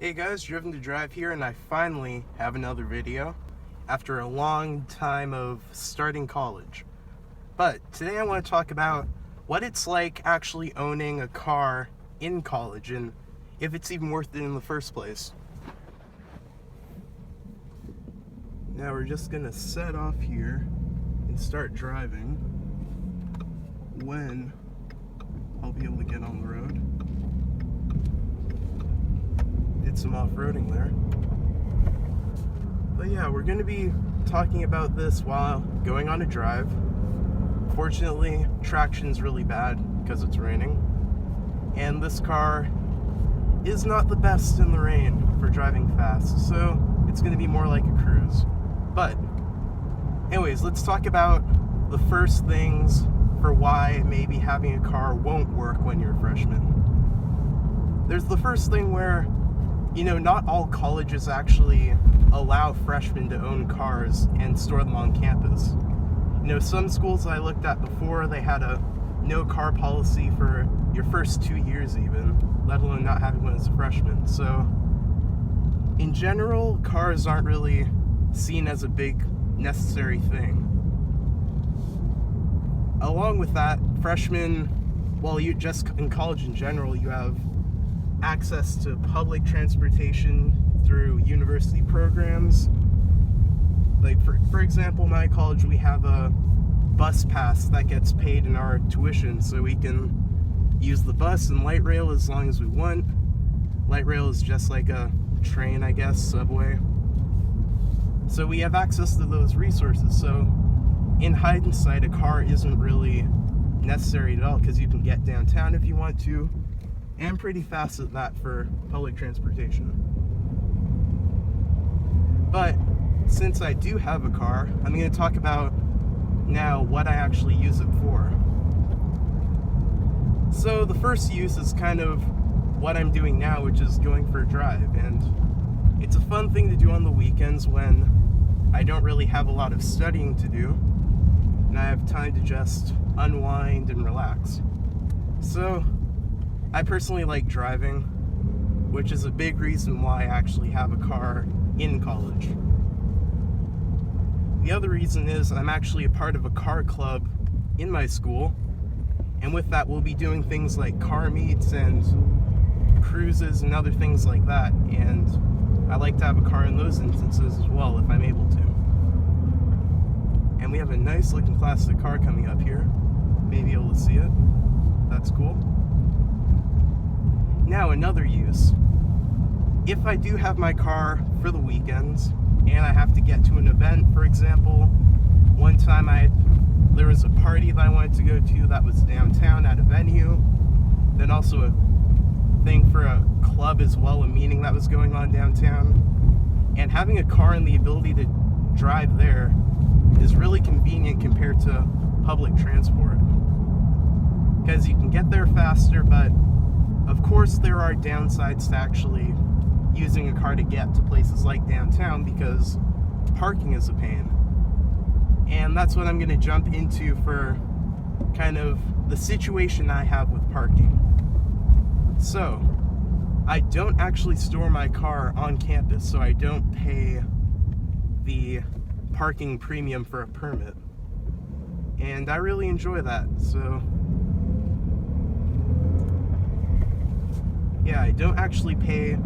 Hey guys, Driven to Drive here, and I finally have another video after a long time of starting college. But today I want to talk about what it's like actually owning a car in college and if it's even worth it in the first place. Now we're just gonna set off here and start driving when I'll be able to get on the road. Did some off-roading there. But yeah, we're gonna be talking about this while going on a drive. Fortunately, traction's really bad because it's raining. And this car is not the best in the rain for driving fast, so it's gonna be more like a cruise. But anyways, let's talk about the first things for why maybe having a car won't work when you're a freshman. There's the first thing where, not all colleges actually allow freshmen to own cars and store them on campus. Some schools I looked at before, they had a no car policy for your first 2 years even, let alone not having one as a freshman. So in general, cars aren't really seen as a big necessary thing. Along with that, freshmen, you just in college in general, you have access to public transportation through university programs. Like for example, my college, we have a bus pass that gets paid in our tuition, so we can use the bus and light rail as long as we want. Light rail is just like a train, I guess, subway. So we have access to those resources. So in hindsight, a car isn't really necessary at all because you can get downtown if you want to, and pretty fast at that for public transportation. But since I do have a car, I'm going to talk about now what I actually use it for. So the first use is kind of what I'm doing now, which is going for a drive. And it's a fun thing to do on the weekends when I don't really have a lot of studying to do and I have time to just unwind and relax. So I personally like driving, which is a big reason why I actually have a car in college. The other reason is I'm actually a part of a car club in my school, and with that we'll be doing things like car meets and cruises and other things like that, and I like to have a car in those instances as well if I'm able to. And we have a nice looking classic car coming up here. Maybe able to see it. That's cool. Now another use. If I do have my car for the weekends and I have to get to an event, for example, one time there was a party that I wanted to go to that was downtown at a venue, then also a thing for a club as well, a meeting that was going on downtown, and having a car and the ability to drive there is really convenient compared to public transport, because you can get there faster, but of course there are downsides to actually using a car to get to places like downtown, because parking is a pain. And that's what I'm going to jump into for kind of the situation I have with parking. So I don't actually store my car on campus, so I don't pay the parking premium for a permit, and I really enjoy that. So yeah, I don't actually pay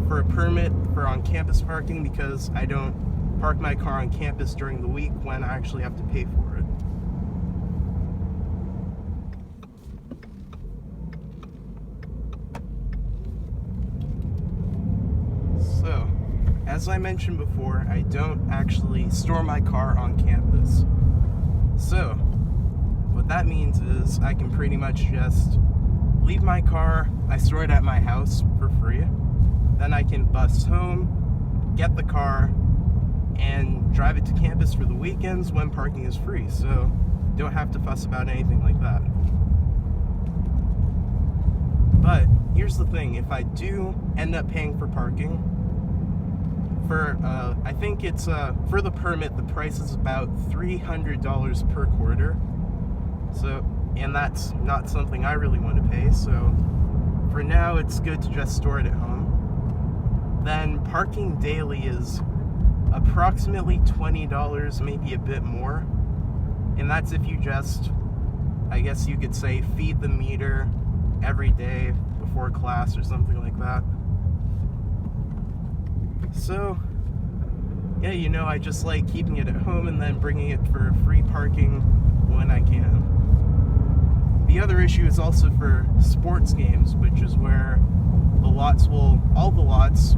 for a permit for on-campus parking because I don't park my car on campus during the week when I actually have to pay for it. So, as I mentioned before, I don't actually store my car on campus. So, what that means is I can pretty much just leave my car, I store it at my house for free, then I can bus home, get the car, and drive it to campus for the weekends when parking is free, so don't have to fuss about anything like that. But here's the thing, if I do end up paying for parking, I think it's, for the permit, the price is about $300 per quarter, so, and that's not something I really want to pay, so for now it's good to just store it at home. then parking daily is approximately $20, maybe a bit more. And that's if you just, I guess you could say, feed the meter every day before class or something like that. So, yeah, you know, I just like keeping it at home and then bringing it for free parking when I can. The other issue is also for sports games, which is where all the lots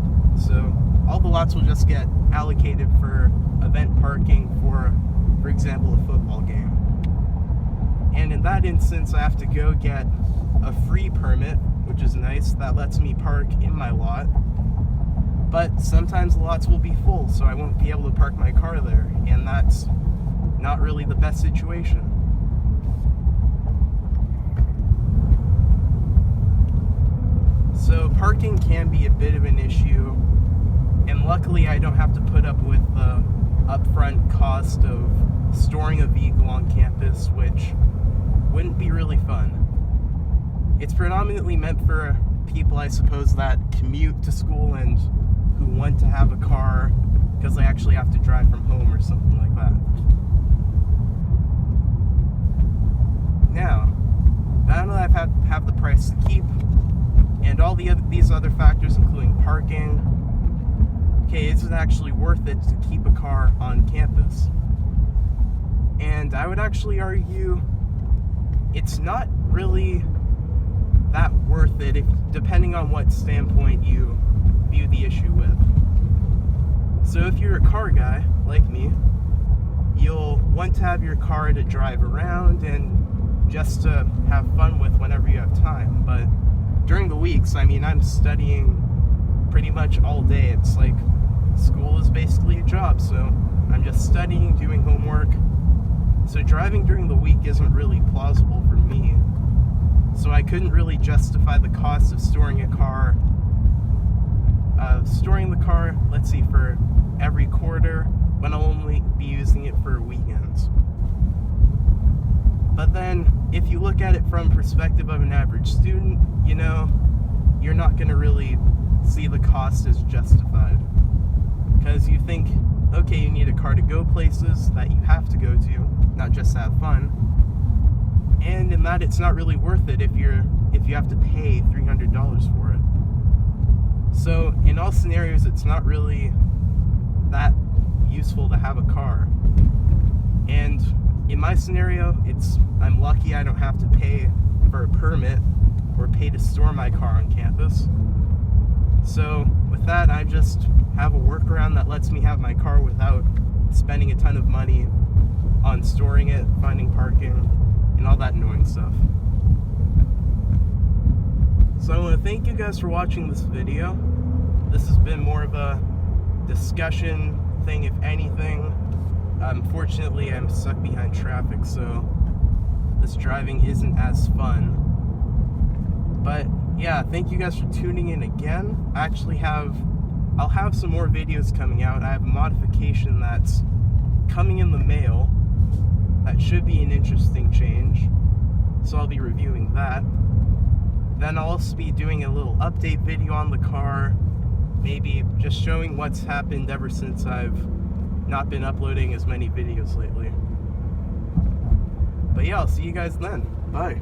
will just get allocated for event parking for example, a football game. And in that instance, I have to go get a free permit, which is nice. That lets me park in my lot. But sometimes the lots will be full, so I won't be able to park my car there, and that's not really the best situation. So parking can be a bit of an issue, and luckily I don't have to put up with the upfront cost of storing a vehicle on campus, which wouldn't be really fun. It's predominantly meant for people, I suppose, that commute to school and who want to have a car because they actually have to drive from home or something like that. Now that I have the price to keep and all these other factors, including parking, okay, is it actually worth it to keep a car on campus? And I would actually argue it's not really that worth it, depending on what standpoint you view the issue with. So if you're a car guy like me, you'll want to have your car to drive around and just to have fun with whenever you have time. But during the weeks, I mean, I'm studying pretty much all day. It's like school is basically a job, so I'm just studying, doing homework. So driving during the week isn't really plausible for me. So I couldn't really justify the cost of storing the car, let's see, for every quarter when I'll only be using it for weekends. But then, if you look at it from perspective of an average student, you know, you're not going to really see the cost as justified. Because you think, okay, you need a car to go places that you have to go to, not just have fun. And in that, it's not really worth it if you have to pay $300 for it. So in all scenarios, it's not really that useful to have a car. And in my scenario, I'm lucky I don't have to pay for a permit or pay to store my car on campus. So with that, I just have a workaround that lets me have my car without spending a ton of money on storing it, finding parking, and all that annoying stuff. So I want to thank you guys for watching this video. This has been more of a discussion thing, if anything. Unfortunately, I'm stuck behind traffic, so this driving isn't as fun. But yeah, thank you guys for tuning in again. I'll have some more videos coming out. I have a modification that's coming in the mail that should be an interesting change, so I'll be reviewing that. Then I'll also be doing a little update video on the car, maybe just showing what's happened ever since I've not been uploading as many videos lately. But yeah, I'll see you guys then. Bye.